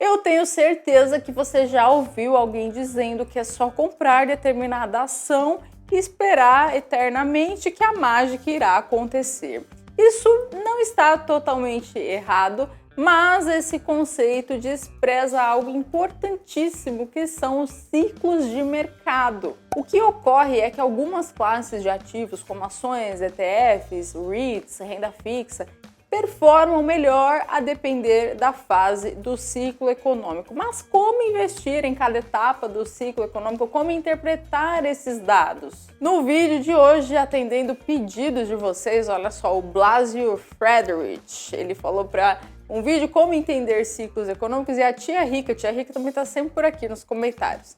Eu tenho certeza que você já ouviu alguém dizendo que é só comprar determinada ação e esperar eternamente que a mágica irá acontecer. Isso não está totalmente errado, mas esse conceito despreza algo importantíssimo, que são os ciclos de mercado. O que ocorre é que algumas classes de ativos, como ações, ETFs, REITs, renda fixa, performam melhor a depender da fase do ciclo econômico. Mas como investir em cada etapa do ciclo econômico? Como interpretar esses dados? No vídeo de hoje, atendendo pedidos de vocês, olha só, o Blasio Frederic, ele falou para um vídeo como entender ciclos econômicos, e a tia Rica também está sempre por aqui nos comentários,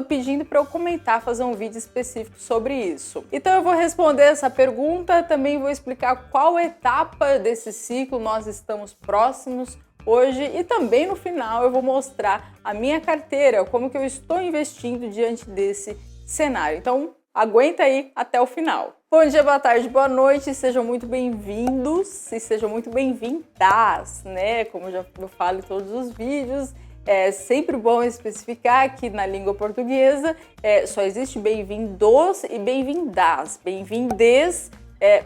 pedindo para eu comentar, fazer um vídeo específico sobre isso. Então eu vou responder essa pergunta, também vou explicar qual etapa desse ciclo nós estamos próximos hoje, e também no final eu vou mostrar a minha carteira, como que eu estou investindo diante desse cenário. Então aguenta aí até o final. Bom dia, boa tarde, boa noite, sejam muito bem-vindos e sejam muito bem-vindas, né? Como eu falo em todos os vídeos, é sempre bom especificar que na língua portuguesa só existe bem-vindos e bem-vindas. Bem-vindes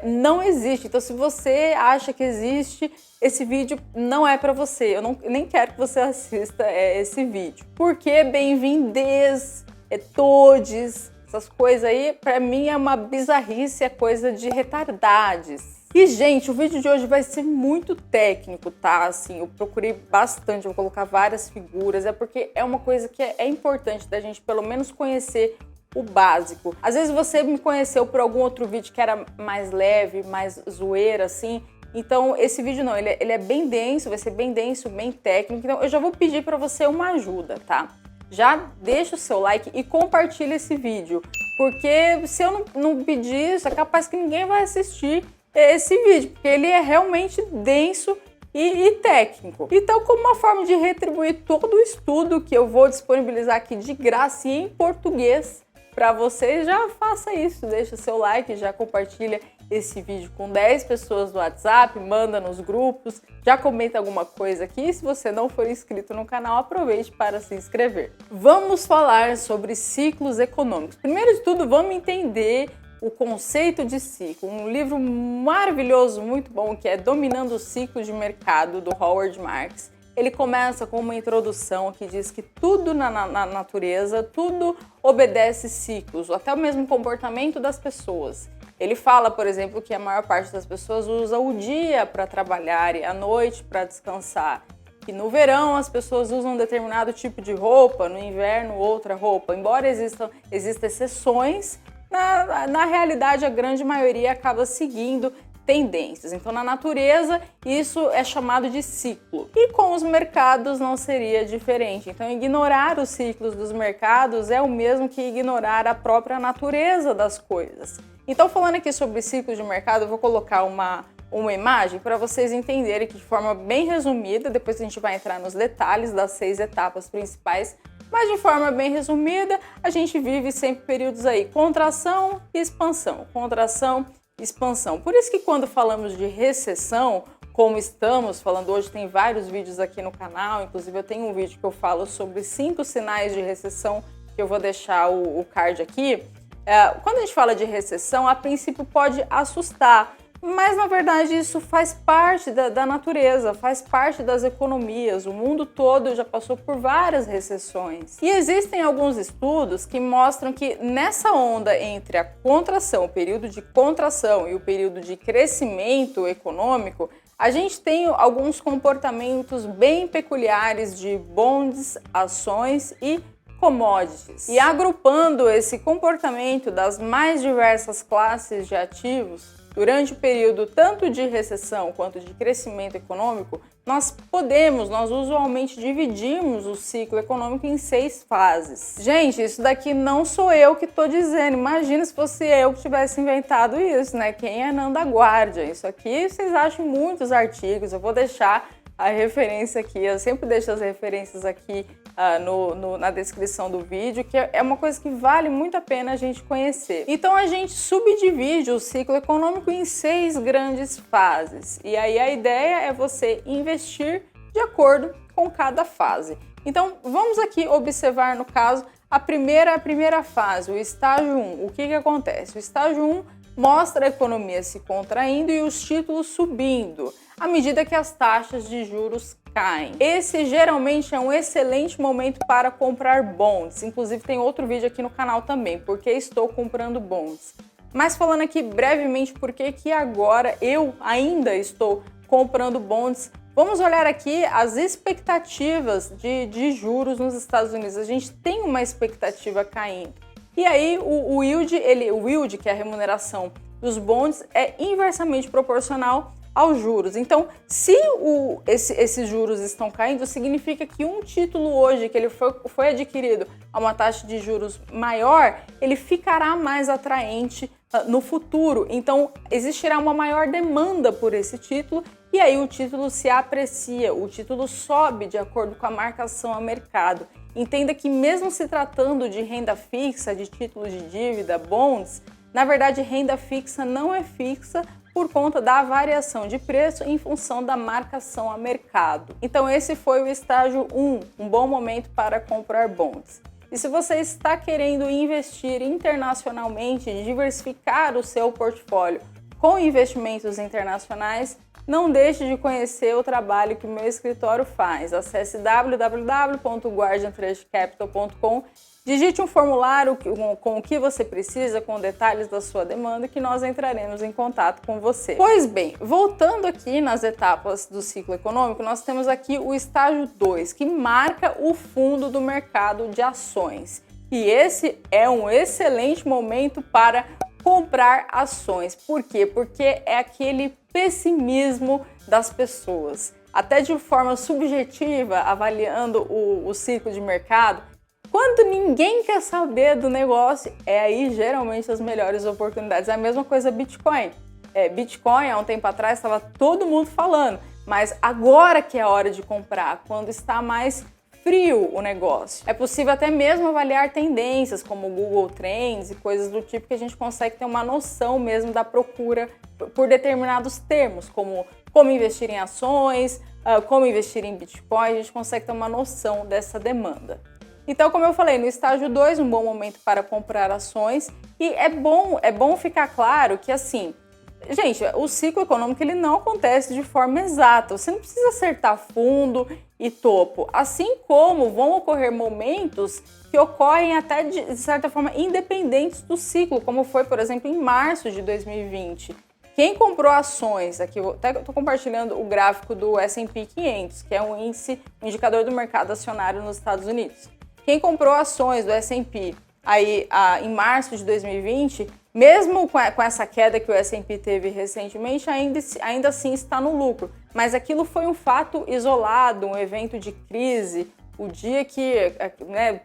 não existe. Então, se você acha que existe, esse vídeo não é para você. Eu nem quero que você assista esse vídeo. Porque bem-vindes, todes, essas coisas aí, para mim é uma bizarrice, é coisa de retardades. E, gente, o vídeo de hoje vai ser muito técnico, tá? Assim, eu procurei bastante, eu vou colocar várias figuras, porque é uma coisa que é importante da gente pelo menos conhecer o básico. Às vezes você me conheceu por algum outro vídeo que era mais leve, mais zoeira, assim. Então, esse vídeo não, ele é bem denso, vai ser bem denso, bem técnico. Então, eu já vou pedir para você uma ajuda, tá? Já deixa o seu like e compartilha esse vídeo, porque se eu não pedir isso, é capaz que ninguém vai assistir esse vídeo, porque ele é realmente denso e técnico. Então, como uma forma de retribuir todo o estudo que eu vou disponibilizar aqui de graça e em português para vocês, já faça isso, deixa seu like, já compartilha esse vídeo com 10 pessoas do WhatsApp, manda nos grupos, já comenta alguma coisa aqui. Se você não for inscrito no canal, aproveite para se inscrever. Vamos falar sobre ciclos econômicos. Primeiro de tudo, vamos entender o conceito de ciclo. Um livro maravilhoso, muito bom, que é Dominando os Ciclos de Mercado, do Howard Marks. Ele começa com uma introdução que diz que tudo na natureza, tudo obedece ciclos, até o mesmo comportamento das pessoas. Ele fala, por exemplo, que a maior parte das pessoas usa o dia para trabalhar e a noite para descansar. Que no verão as pessoas usam um determinado tipo de roupa, no inverno outra roupa. Embora existam exceções, na realidade a grande maioria acaba seguindo tendências. Então, na natureza, isso é chamado de ciclo. E com os mercados não seria diferente. Então, ignorar os ciclos dos mercados é o mesmo que ignorar a própria natureza das coisas. Então, falando aqui sobre ciclos de mercado, eu vou colocar uma imagem para vocês entenderem que, de forma bem resumida, depois a gente vai entrar nos detalhes das 6 etapas principais, mas de forma bem resumida, a gente vive sempre períodos aí, contração e expansão, contração e expansão. Por isso que quando falamos de recessão, como estamos falando hoje, tem vários vídeos aqui no canal, inclusive eu tenho um vídeo que eu falo sobre 5 sinais de recessão, que eu vou deixar o card aqui. Quando a gente fala de recessão, a princípio pode assustar, mas na verdade isso faz parte da natureza, faz parte das economias. O mundo todo já passou por várias recessões. E existem alguns estudos que mostram que nessa onda entre a contração, o período de contração e o período de crescimento econômico, a gente tem alguns comportamentos bem peculiares de bonds, ações e commodities. E agrupando esse comportamento das mais diversas classes de ativos, durante o período tanto de recessão quanto de crescimento econômico, nós usualmente dividimos o ciclo econômico em 6 fases. Gente, isso daqui não sou eu que estou dizendo. Imagina se fosse eu que tivesse inventado isso, né? Quem é Nanda Guardia? Isso aqui vocês acham em muitos artigos. Eu vou deixar a referência aqui, eu sempre deixo as referências aqui na descrição do vídeo, que é uma coisa que vale muito a pena a gente conhecer. Então a gente subdivide o ciclo econômico em 6 grandes fases, e aí a ideia é você investir de acordo com cada fase. Então, vamos aqui observar, no caso, a primeira fase, o estágio 1. O que acontece? O estágio 1 mostra a economia se contraindo e os títulos subindo, à medida que as taxas de juros caem. Esse geralmente é um excelente momento para comprar bonds. Inclusive tem outro vídeo aqui no canal também, porque estou comprando bonds. Mas falando aqui brevemente por que agora eu ainda estou comprando bonds, vamos olhar aqui as expectativas de juros nos Estados Unidos. A gente tem uma expectativa caindo. E aí o yield, que é a remuneração dos bonds, é inversamente proporcional aos juros. Então, se esses juros estão caindo, significa que um título hoje, que ele foi adquirido a uma taxa de juros maior, ele ficará mais atraente no futuro. Então, existirá uma maior demanda por esse título e aí o título se aprecia, o título sobe de acordo com a marcação a mercado. Entenda que mesmo se tratando de renda fixa, de títulos de dívida, bonds, na verdade renda fixa não é fixa por conta da variação de preço em função da marcação a mercado. Então esse foi o estágio 1, um bom momento para comprar bonds. E se você está querendo investir internacionalmente, diversificar o seu portfólio com investimentos internacionais, não deixe de conhecer o trabalho que o meu escritório faz. Acesse www.guardiantradcapital.com, digite um formulário com o que você precisa, com detalhes da sua demanda, que nós entraremos em contato com você. Pois bem, voltando aqui nas etapas do ciclo econômico, nós temos aqui o estágio 2, que marca o fundo do mercado de ações. E esse é um excelente momento para comprar ações. Por quê? Porque é aquele pessimismo das pessoas. Até de forma subjetiva, avaliando o ciclo de mercado, quando ninguém quer saber do negócio, é aí geralmente as melhores oportunidades. É a mesma coisa Bitcoin. Bitcoin, há um tempo atrás, estava todo mundo falando, mas agora que é a hora de comprar, quando está mais frio o negócio. É possível até mesmo avaliar tendências como Google Trends e coisas do tipo, que a gente consegue ter uma noção mesmo da procura por determinados termos, como investir em ações, como investir em Bitcoin, a gente consegue ter uma noção dessa demanda. Então, como eu falei, no estágio 2, um bom momento para comprar ações, e é bom ficar claro que, assim, gente, o ciclo econômico ele não acontece de forma exata, você não precisa acertar fundo e topo, assim como vão ocorrer momentos que ocorrem até de certa forma independentes do ciclo, como foi, por exemplo, em março de 2020. Quem comprou ações, aqui eu até estou compartilhando o gráfico do S&P 500, que é um índice, um indicador do mercado acionário nos Estados Unidos. Quem comprou ações do S&P aí em março de 2020, mesmo com essa queda que o S&P teve recentemente, ainda assim está no lucro. Mas aquilo foi um fato isolado, um evento de crise, o dia que,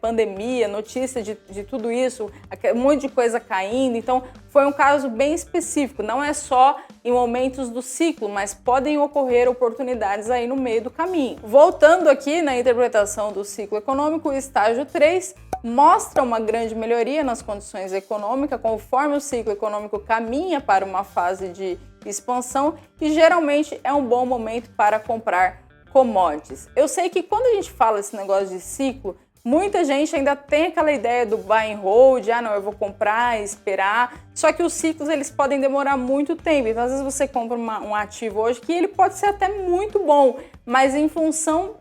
pandemia, notícia de tudo isso, um monte de coisa caindo. Então, foi um caso bem específico. Não é só em momentos do ciclo, mas podem ocorrer oportunidades aí no meio do caminho. Voltando aqui na interpretação do ciclo econômico, o estágio 3 mostra uma grande melhoria nas condições econômicas conforme o ciclo econômico caminha para uma fase de expansão e geralmente é um bom momento para comprar commodities. Eu sei que quando a gente fala esse negócio de ciclo, muita gente ainda tem aquela ideia do buy and hold, não, eu vou comprar, esperar, só que os ciclos eles podem demorar muito tempo, então às vezes você compra um ativo hoje que ele pode ser até muito bom, mas em função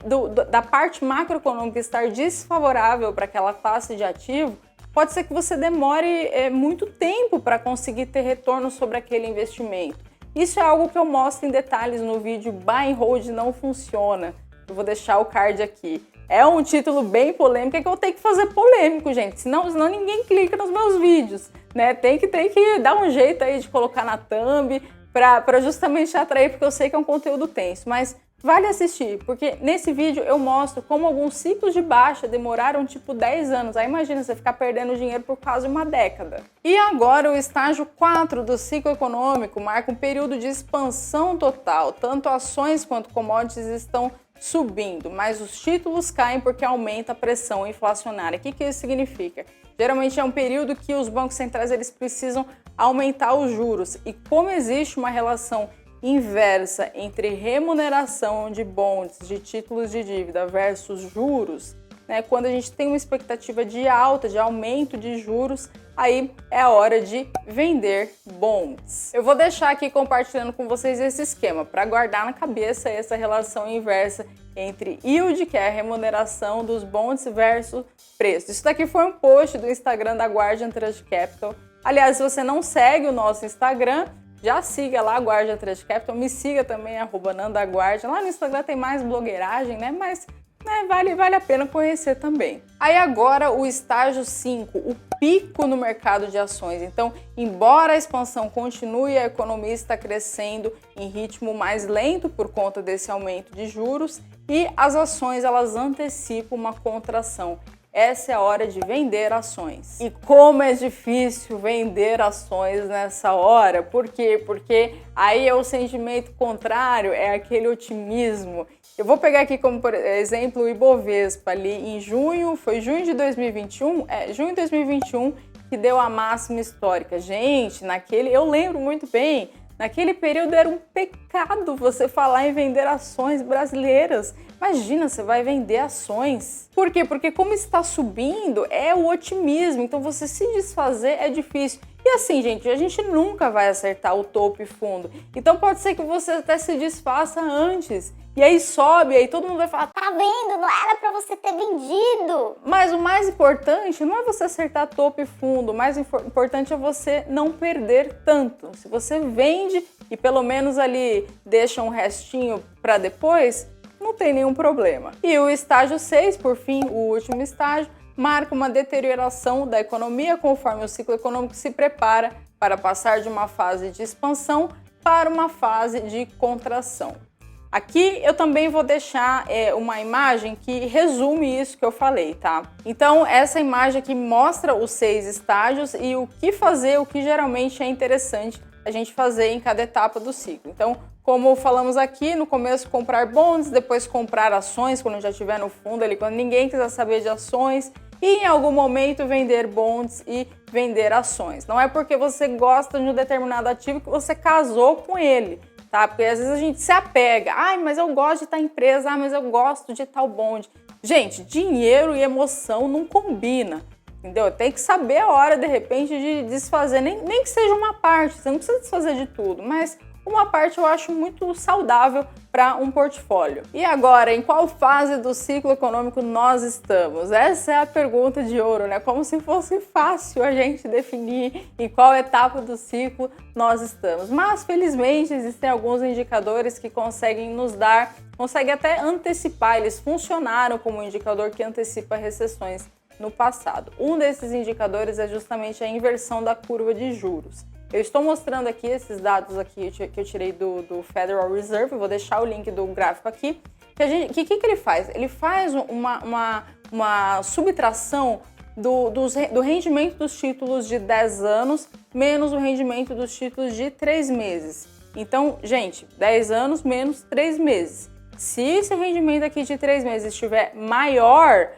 da parte macroeconômica estar desfavorável para aquela classe de ativo, pode ser que você demore muito tempo para conseguir ter retorno sobre aquele investimento. Isso é algo que eu mostro em detalhes no vídeo Buy and Hold não funciona. Eu vou deixar o card aqui. É um título bem polêmico, é que eu tenho que fazer polêmico, gente, senão ninguém clica nos meus vídeos, né? Tem que dar um jeito aí de colocar na thumb para justamente atrair, porque eu sei que é um conteúdo tenso, mas vale assistir, porque nesse vídeo eu mostro como alguns ciclos de baixa demoraram tipo 10 anos. Aí imagina você ficar perdendo dinheiro por quase uma década. E agora o estágio 4 do ciclo econômico marca um período de expansão total. Tanto ações quanto commodities estão subindo, mas os títulos caem porque aumenta a pressão inflacionária. O que isso significa? Geralmente é um período que os bancos centrais eles precisam aumentar os juros. E como existe uma relação inversa entre remuneração de bonds, de títulos de dívida versus juros, né, quando a gente tem uma expectativa de alta, de aumento de juros, aí é a hora de vender bonds. Eu vou deixar aqui compartilhando com vocês esse esquema para guardar na cabeça essa relação inversa entre yield, que é a remuneração dos bonds, versus preço. Isso daqui foi um post do Instagram da Guardian Trust Capital. Aliás, se você não segue o nosso Instagram, já siga lá a Guardian Trust Capital, me siga também, @nandaguardian. Lá no Instagram tem mais blogueiragem, né? Mas vale a pena conhecer também. Aí agora o estágio 5, o pico no mercado de ações. Então, embora a expansão continue, a economia está crescendo em ritmo mais lento por conta desse aumento de juros e as ações elas antecipam uma contração. Essa é a hora de vender ações. E como é difícil vender ações nessa hora. Por quê? Porque aí é o sentimento contrário, é aquele otimismo. Eu vou pegar aqui como por exemplo o Ibovespa ali em junho, foi junho de 2021? Junho de 2021 que deu a máxima histórica. Gente, eu lembro muito bem, naquele período era um pecado você falar em vender ações brasileiras. Imagina, você vai vender ações. Por quê? Porque como está subindo, é o otimismo. Então você se desfazer é difícil. E assim, gente, a gente nunca vai acertar o topo e fundo. Então pode ser que você até se desfaça antes. E aí sobe, aí todo mundo vai falar, tá vendo? Não era pra você ter vendido. Mas o mais importante não é você acertar topo e fundo. O mais importante é você não perder tanto. Se você vende e pelo menos ali deixa um restinho para depois, não tem nenhum problema. E o estágio 6, por fim, o último estágio, marca uma deterioração da economia conforme o ciclo econômico se prepara para passar de uma fase de expansão para uma fase de contração. Aqui eu também vou deixar uma imagem que resume isso que eu falei, tá? Então essa imagem aqui mostra os 6 estágios e o que fazer, o que geralmente é interessante a gente fazer em cada etapa do ciclo. Então, como falamos aqui, no começo comprar bonds, depois comprar ações quando já estiver no fundo ali, quando ninguém quiser saber de ações, e em algum momento vender bonds e vender ações. Não é porque você gosta de um determinado ativo que você casou com ele, tá? Porque às vezes a gente se apega, mas eu gosto de tal empresa, mas eu gosto de tal bond. Gente, dinheiro e emoção não combinam. Entendeu? Tem que saber a hora, de repente, de desfazer, nem que seja uma parte, você não precisa desfazer de tudo, mas uma parte eu acho muito saudável para um portfólio. E agora, em qual fase do ciclo econômico nós estamos? Essa é a pergunta de ouro, né? Como se fosse fácil a gente definir em qual etapa do ciclo nós estamos. Mas, felizmente, existem alguns indicadores que conseguem até antecipar, eles funcionaram como um indicador que antecipa recessões no passado. Um desses indicadores é justamente a inversão da curva de juros. Eu estou mostrando aqui esses dados aqui que eu tirei do Federal Reserve, vou deixar o link do gráfico aqui. Que ele faz? Ele faz uma subtração do rendimento dos títulos de 10 anos menos o rendimento dos títulos de 3 meses. Então, gente, 10 anos menos 3 meses. Se esse rendimento aqui de 3 meses estiver maior,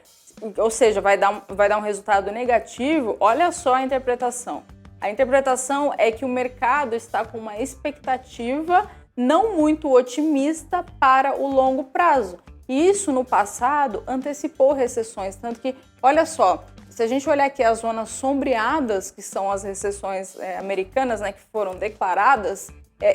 ou seja, vai dar um resultado negativo, olha só a interpretação. A interpretação é que o mercado está com uma expectativa não muito otimista para o longo prazo. E isso no passado antecipou recessões, tanto que, olha só, se a gente olhar aqui as zonas sombreadas, que são as recessões americanas, né, que foram declaradas,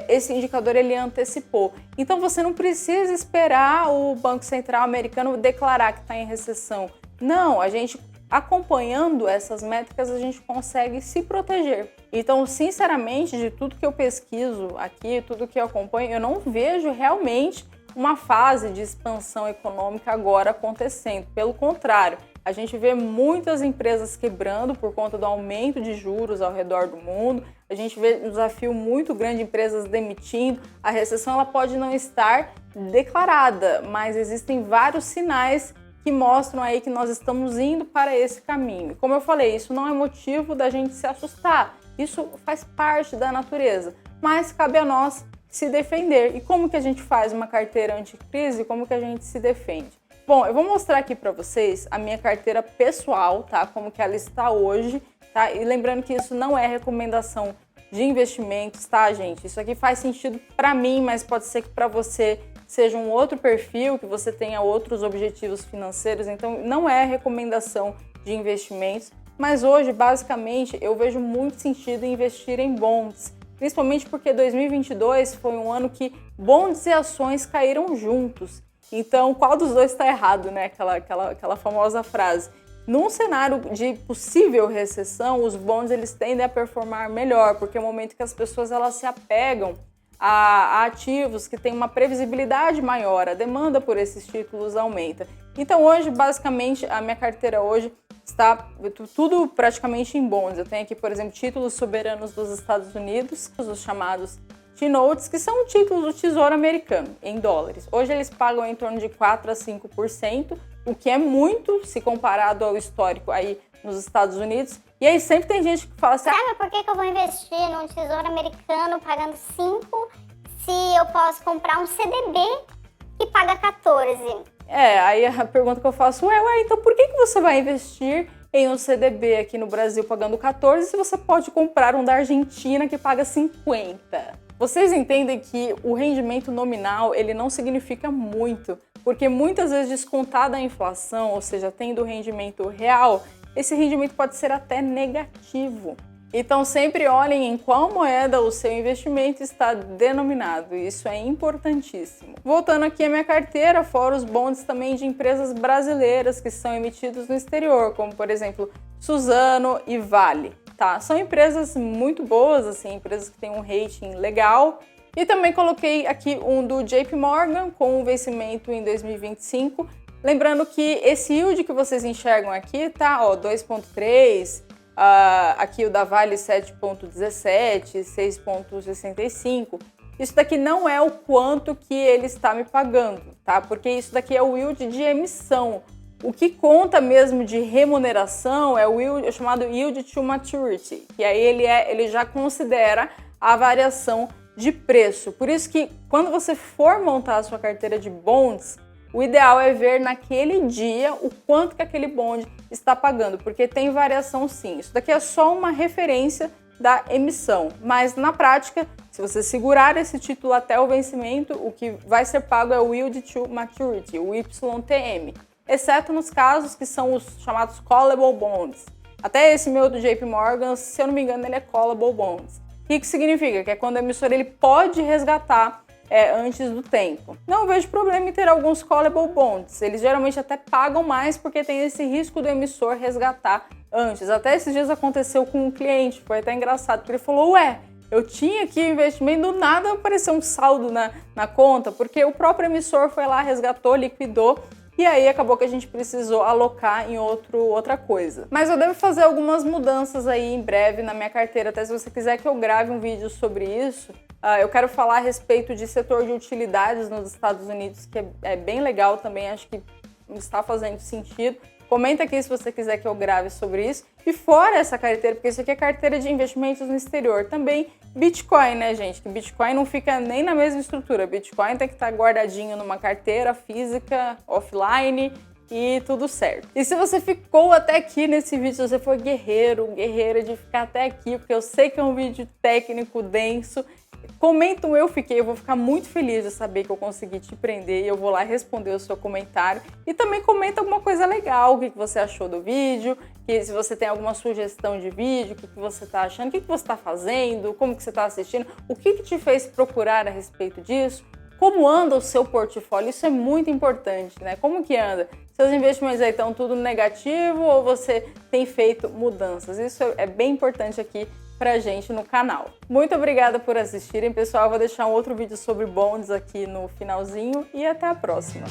esse indicador ele antecipou. Então você não precisa esperar o Banco Central americano declarar que está em recessão. Não, a gente acompanhando essas métricas a gente consegue se proteger. Então, sinceramente, de tudo que eu pesquiso aqui, tudo que eu acompanho, eu não vejo realmente uma fase de expansão econômica agora acontecendo. Pelo contrário, a gente vê muitas empresas quebrando por conta do aumento de juros ao redor do mundo. A gente vê um desafio muito grande de empresas demitindo. A recessão ela pode não estar declarada, mas existem vários sinais que mostram aí que nós estamos indo para esse caminho. Como eu falei, isso não é motivo da gente se assustar. Isso faz parte da natureza, mas cabe a nós se defender. E como que a gente faz uma carteira anticrise? Como que a gente se defende? Bom, eu vou mostrar aqui para vocês a minha carteira pessoal, tá? Como que ela está hoje, tá? E lembrando que isso não é recomendação de investimentos, tá, gente? Isso aqui faz sentido para mim, mas pode ser que para você seja um outro perfil, que você tenha outros objetivos financeiros, então não é recomendação de investimentos, mas hoje, basicamente, eu vejo muito sentido em investir em bonds, principalmente porque 2022 foi um ano que bonds e ações caíram juntos. Então, qual dos dois está errado, né? Aquela famosa frase. Num cenário de possível recessão, os bonds eles tendem a performar melhor, porque é o momento que as pessoas elas se apegam a ativos que têm uma previsibilidade maior, a demanda por esses títulos aumenta. Então hoje, basicamente, a minha carteira hoje está tudo praticamente em bonds. Eu tenho aqui, por exemplo, títulos soberanos dos Estados Unidos, os chamados T-Notes, que são títulos do Tesouro Americano, em dólares. Hoje eles pagam em torno de 4 a 5%, o que é muito se comparado ao histórico aí nos Estados Unidos. E aí sempre tem gente que fala assim... Mas por que eu vou investir num Tesouro Americano pagando 5 se eu posso comprar um CDB que paga 14? Aí a pergunta que eu faço, então por que você vai investir em um CDB aqui no Brasil pagando 14 se você pode comprar um da Argentina que paga 50? Vocês entendem que o rendimento nominal, ele não significa muito, porque muitas vezes descontada a inflação, ou seja, tendo o rendimento real, esse rendimento pode ser até negativo. Então sempre olhem em qual moeda o seu investimento está denominado, isso é importantíssimo. Voltando aqui à minha carteira, fora os bonds também de empresas brasileiras que são emitidos no exterior, como por exemplo Suzano e Vale. Tá? São empresas muito boas, assim, empresas que têm um rating legal. E também coloquei aqui um do JP Morgan com um vencimento em 2025. Lembrando que esse yield que vocês enxergam aqui tá, 2,3, aqui o da Vale 7,17, 6,65. Isso daqui não é o quanto que ele está me pagando, tá? Porque isso daqui é o yield de emissão. O que conta mesmo de remuneração é o yield, chamado yield to maturity, que aí ele já considera a variação de preço. Por isso que quando você for montar a sua carteira de bonds, o ideal é ver naquele dia o quanto que aquele bond está pagando, porque tem variação sim. Isso daqui é só uma referência da emissão, mas na prática, se você segurar esse título até o vencimento, o que vai ser pago é o yield to maturity, o YTM. Exceto nos casos que são os chamados callable bonds. Até esse meu do JP Morgan, se eu não me engano, ele é callable bonds. O que significa? Que é quando o emissor ele pode resgatar antes do tempo. Não vejo problema em ter alguns callable bonds. Eles geralmente até pagam mais porque tem esse risco do emissor resgatar antes. Até esses dias aconteceu com um cliente, foi até engraçado, porque ele falou, eu tinha aqui investimento, do nada apareceu um saldo na conta, porque o próprio emissor foi lá, resgatou, liquidou, e aí acabou que a gente precisou alocar em outra coisa. Mas eu devo fazer algumas mudanças aí em breve na minha carteira, até se você quiser que eu grave um vídeo sobre isso. Eu quero falar a respeito de setor de utilidades nos Estados Unidos, que é bem legal também, acho que está fazendo sentido. Comenta aqui se você quiser que eu grave sobre isso. E fora essa carteira, porque isso aqui é carteira de investimentos no exterior, também Bitcoin, né, gente? Que Bitcoin não fica nem na mesma estrutura. Bitcoin tem que estar guardadinho numa carteira física, offline e tudo certo. E se você ficou até aqui nesse vídeo, se você for guerreira de ficar até aqui, porque eu sei que é um vídeo técnico, denso, comenta um eu fiquei, eu vou ficar muito feliz de saber que eu consegui te prender e eu vou lá responder o seu comentário. E também comenta alguma coisa legal, o que você achou do vídeo, que se você tem alguma sugestão de vídeo, o que você está achando, o que você está fazendo, como que você está assistindo, o que te fez procurar a respeito disso, como anda o seu portfólio, isso é muito importante, né? Como que anda? Seus investimentos aí estão tudo negativo ou você tem feito mudanças? Isso é bem importante aqui pra gente no canal. Muito obrigada por assistirem, pessoal. Eu vou deixar um outro vídeo sobre bonds aqui no finalzinho e até a próxima.